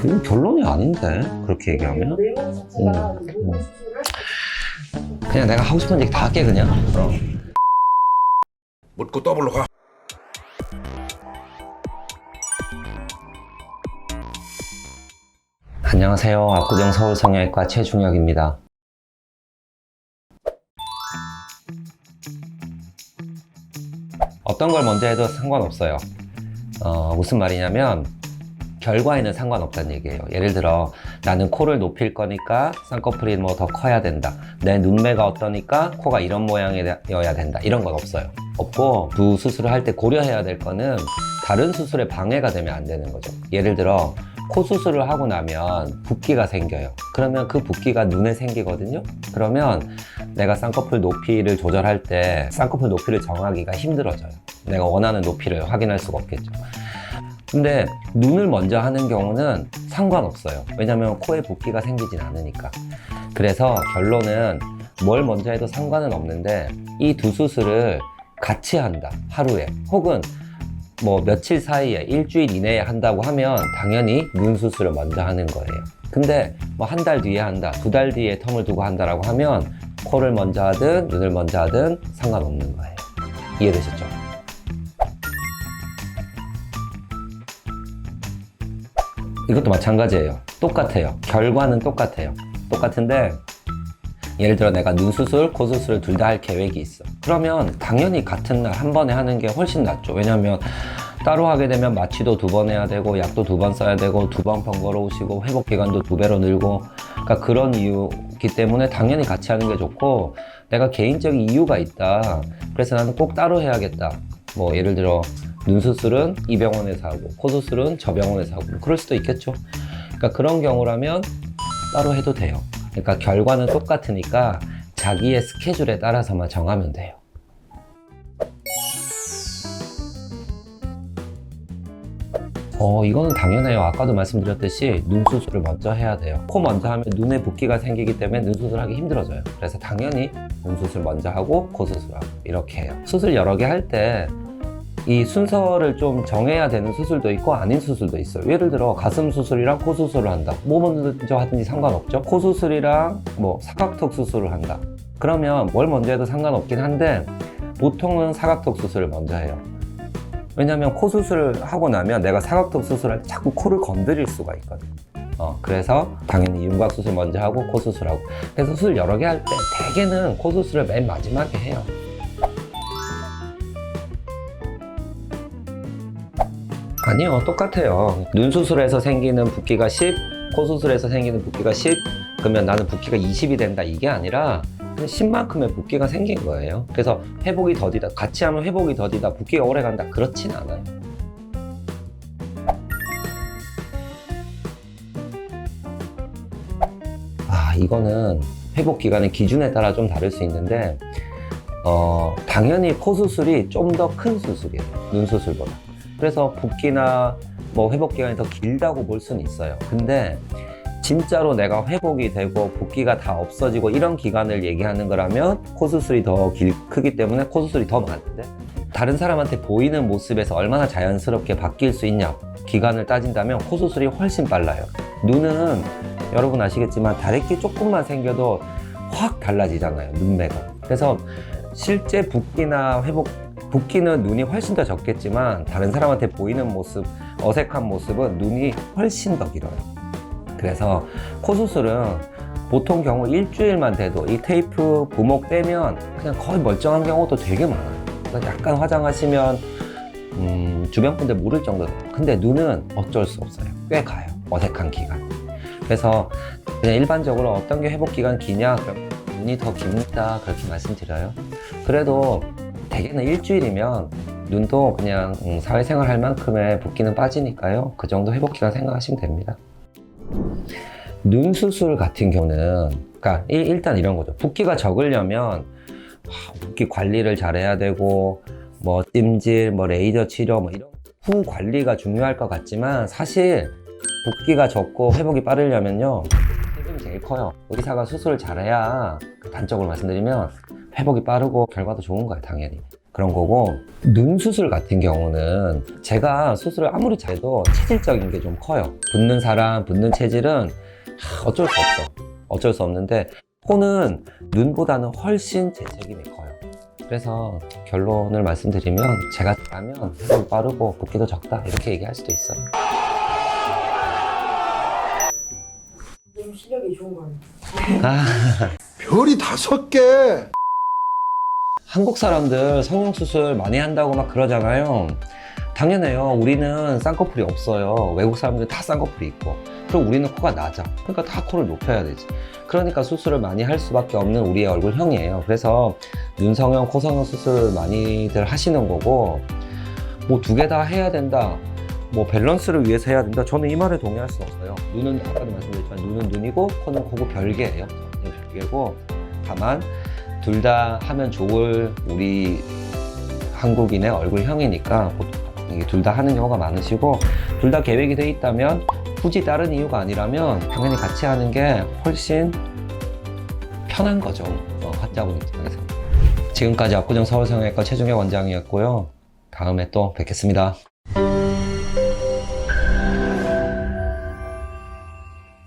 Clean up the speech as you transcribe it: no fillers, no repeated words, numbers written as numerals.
이거 결론이 아닌데 그렇게 얘기하면 내용 자체가 음. 모든 수술을 그냥 내가 하고 싶은 얘기 다 할게 그냥. 묻고 더블로 가. 안녕하세요. 압구정 서울성형외과 최중혁입니다. 어떤 걸 먼저 해도 상관없어요. 무슨 말이냐면 결과에는 상관없다는 얘기예요. 예를 들어 나는 코를 높일 거니까 쌍꺼풀이 뭐 더 커야 된다. 내 눈매가 어떠니까 코가 이런 모양이어야 된다. 이런 건 없어요. 없고 두 수술을 할 때 고려해야 될 거는 다른 수술에 방해가 되면 안 되는 거죠. 예를 들어 코 수술을 하고 나면 붓기가 생겨요. 그러면 그 붓기가 눈에 생기거든요. 그러면 내가 쌍꺼풀 높이를 조절할 때 쌍꺼풀 높이를 정하기가 힘들어져요. 내가 원하는 높이를 확인할 수가 없겠죠. 근데 눈을 먼저 하는 경우는 상관없어요. 왜냐면 코에 붓기가 생기진 않으니까. 그래서 결론은 뭘 먼저 해도 상관은 없는데 이 두 수술을 같이 한다. 하루에. 혹은 뭐 며칠 사이에 일주일 이내에 한다고 하면 당연히 눈 수술을 먼저 하는 거예요. 근데 뭐 한 달 뒤에 한다, 두 달 뒤에 텀을 두고 한다라고 하면 코를 먼저 하든 눈을 먼저 하든 상관없는 거예요. 이해되셨죠? 이것도 마찬가지예요. 똑같아요. 결과는 똑같아요. 똑같은데 예를 들어 내가 눈 수술, 코 수술을 둘 다 할 계획이 있어. 그러면 당연히 같은 날 한 번에 하는 게 훨씬 낫죠. 왜냐면 따로 하게 되면 마취도 2번 해야 되고 약도 2번 써야 되고 2번 번거로우시고 회복 기간도 2배로 늘고, 그러니까 그런 이유기 때문에 당연히 같이 하는 게 좋고, 내가 개인적인 이유가 있다. 그래서 나는 꼭 따로 해야겠다. 뭐 예를 들어 눈 수술은 이 병원에서 하고 코 수술은 저 병원에서 하고 그럴 수도 있겠죠. 그러니까 그런 경우라면 따로 해도 돼요. 그러니까 결과는 똑같으니까 자기의 스케줄에 따라서만 정하면 돼요. 이거는 당연해요. 아까도 말씀드렸듯이 눈 수술을 먼저 해야 돼요. 코 먼저 하면 눈에 붓기가 생기기 때문에 눈 수술하기 힘들어져요. 그래서 당연히 눈 수술 먼저 하고 코 수술하고 이렇게 해요. 수술 여러 개 할 때 이 순서를 좀 정해야 되는 수술도 있고 아닌 수술도 있어요. 예를 들어 가슴 수술이랑 코 수술을 한다. 뭐 먼저 하든지 상관없죠. 코 수술이랑 뭐 사각턱 수술을 한다. 그러면 뭘 먼저 해도 상관없긴 한데 보통은 사각턱 수술을 먼저 해요. 왜냐면 코 수술을 하고 나면 내가 사각턱 수술할 때 자꾸 코를 건드릴 수가 있거든. 그래서 당연히 윤곽 수술 먼저 하고 코 수술하고. 그래서 수술 여러 개 할 때 대개는 코 수술을 맨 마지막에 해요. 아니요, 똑같아요. 눈 수술에서 생기는 붓기가 10, 코 수술에서 생기는 붓기가 10, 그러면 나는 붓기가 20이 된다, 이게 아니라 10만큼의 붓기가 생긴 거예요. 그래서 회복이 더디다, 같이 하면 회복이 더디다, 붓기가 오래 간다, 그렇진 않아요. 이거는 회복 기간의 기준에 따라 좀 다를 수 있는데 당연히 코 수술이 좀 더 큰 수술이에요, 눈 수술보다. 그래서 붓기나 뭐 회복 기간이 더 길다고 볼 수는 있어요. 근데 진짜로 내가 회복이 되고 붓기가 다 없어지고 이런 기간을 얘기하는 거라면 코 수술이 더 크기 때문에 코 수술이 더 많은데, 다른 사람한테 보이는 모습에서 얼마나 자연스럽게 바뀔 수 있냐 기간을 따진다면 코 수술이 훨씬 빨라요. 눈은 여러분 아시겠지만 다래끼 조금만 생겨도 확 달라지잖아요, 눈매가. 그래서 실제 붓기나 붓기는 눈이 훨씬 더 적겠지만 다른 사람한테 보이는 모습, 어색한 모습은 눈이 훨씬 더 길어요. 그래서 코 수술은 보통 경우 일주일만 돼도 이 테이프 부목 떼면 그냥 거의 멀쩡한 경우도 되게 많아요. 그래서 약간 화장하시면 주변 분들 모를 정도로. 근데 눈은 어쩔 수 없어요. 꽤 가요, 어색한 기간. 그래서 그냥 일반적으로 어떤 게 회복 기간 기냐, 그럼 눈이 더 깁니다, 그렇게 말씀드려요. 그래도 대개는 일주일이면 눈도 그냥 사회생활 할 만큼의 붓기는 빠지니까요. 그 정도 회복 기간 생각하시면 됩니다. 눈 수술 같은 경우는 그러니까 일단 이런 거죠. 붓기가 적으려면 붓기 관리를 잘해야 되고 뭐 찜질, 뭐 레이저 치료, 뭐 이런 후 관리가 중요할 것 같지만 사실 붓기가 적고 회복이 빠르려면요, 책임이 제일 커요. 의사가 수술을 잘해야, 단적으로 말씀드리면 회복이 빠르고 결과도 좋은 거예요, 당연히. 그런 거고, 눈 수술 같은 경우는 제가 수술을 아무리 잘해도 체질적인 게 좀 커요. 붓는 사람, 붓는 체질은 어쩔 수 없어. 어쩔 수 없는데 코는 눈보다는 훨씬 재책임이 커요. 그래서 결론을 말씀드리면 제가 잘하면 회복이 빠르고 붓기도 적다 이렇게 얘기할 수도 있어요. 좀 실력이 좋은 거예요. 별이 5개. 한국 사람들 성형수술 많이 한다고 막 그러잖아요. 당연해요. 우리는 쌍꺼풀이 없어요. 외국 사람들 다 쌍꺼풀이 있고. 그리고 우리는 코가 낮아. 그러니까 다 코를 높여야 되지. 그러니까 수술을 많이 할 수밖에 없는 우리의 얼굴형이에요. 그래서 눈성형, 코성형 수술 많이들 하시는 거고, 뭐 2개 다 해야 된다, 뭐 밸런스를 위해서 해야 된다, 저는 이 말에 동의할 수 없어요. 눈은 아까도 말씀드렸지만 눈은 눈이고 코는 코고 별개예요. 별개고, 다만 둘 다 하면 좋을 우리 한국인의 얼굴형이니까 둘 다 하는 경우가 많으시고, 둘 다 계획이 돼 있다면, 굳이 다른 이유가 아니라면 당연히 같이 하는 게 훨씬 편한 거죠. 환자분 입장에서. 지금까지 압구정 서울성형외과 최중혁 원장이었고요. 다음에 또 뵙겠습니다.